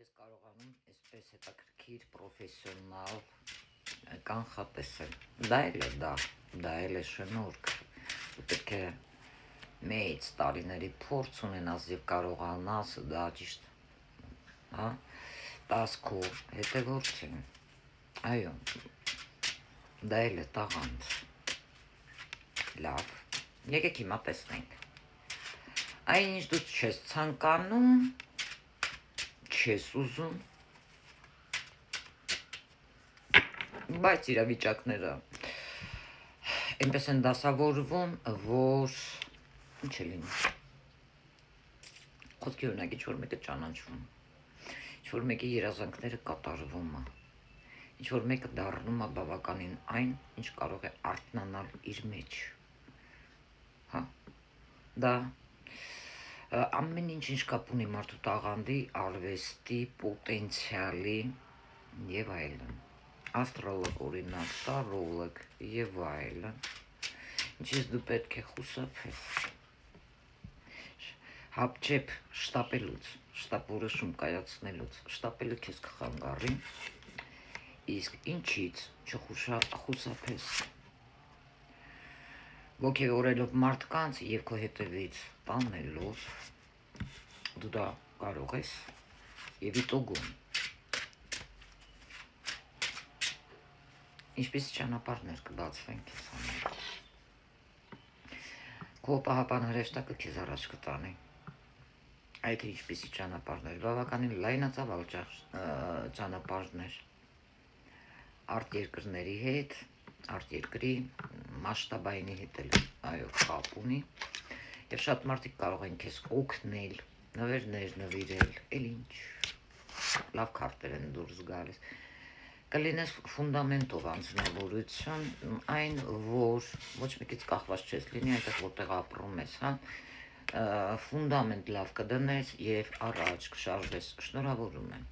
ես կարողանում այսպես հետաքրքիր պրոֆեսիոնալ կանխատեսել։ Դա էլ է շնորհք։ Պետք է մեծ տարիների փորձ ունենաս եւ կարողանաս դա ճիշտ, հա, տասքո հետևորդին։ Այո, դա էլ է տաղանդ։ Լավ, եկեք հիմա տեսնենք։ Այնինչ դու չես ցանկանում, չես ուզում, բայց իրավիճակները այնպես են դասավորվում, որ ինչ է լինում։ Խոսքի օրինակ ինչ-որ մեկը ճանաչվում, ինչ-որ մեկի երազանքները կատարվում է, ինչ-որ մեկը դառնում է բավականին այն, ինչ կարող է արթնանալ իր մեջ։ Հա, դա ամեն ինչ կապ ունի մարդու տաղանդի, արվեստի, պոտենցիալի եւ այլն։ Աստրոլոգ, օրինակ, տարոլոգ եւ այլն։ Ինչից դու պետք է խուսափես։ Հապճեպ շտապելուց, շտապ որոշում կայացնելուց, շտապելը քեզ կխանգարի, իսկ ինչից չխուսափես։ Ոգևորելով մարդկանց եւ քո հետևից տանելով, դու դա կարող ես եւ իտոգում։ Ինչպես ճանապարհներ կբացվեն քեզ համար։ Քո պահապան հրեշտակը քեզ առաջ կտանի։ Այդ ինչպեսի ճանապարհներ, բավականին լայնածավալ ճանապարհներ, արտերկրների հետ, արտերկրի մասշտաբայինի հետ էլ այո կապ ունի եւ շատ մարդիկ կարող են քեզ օգնել, նվերներ նվիրել, էլ ինչ լավ քարտեր են դուրս գալիս։ Կլինես ֆունդամենտով անձնավորություն, այն որ ոչ մեկից կախված չես լինի այնտեղ որտեղ ապրում ես, հա, ֆունդամենտ լավ կդնես եւ առաջ կշարժվես։ Շնորհավորում եմ։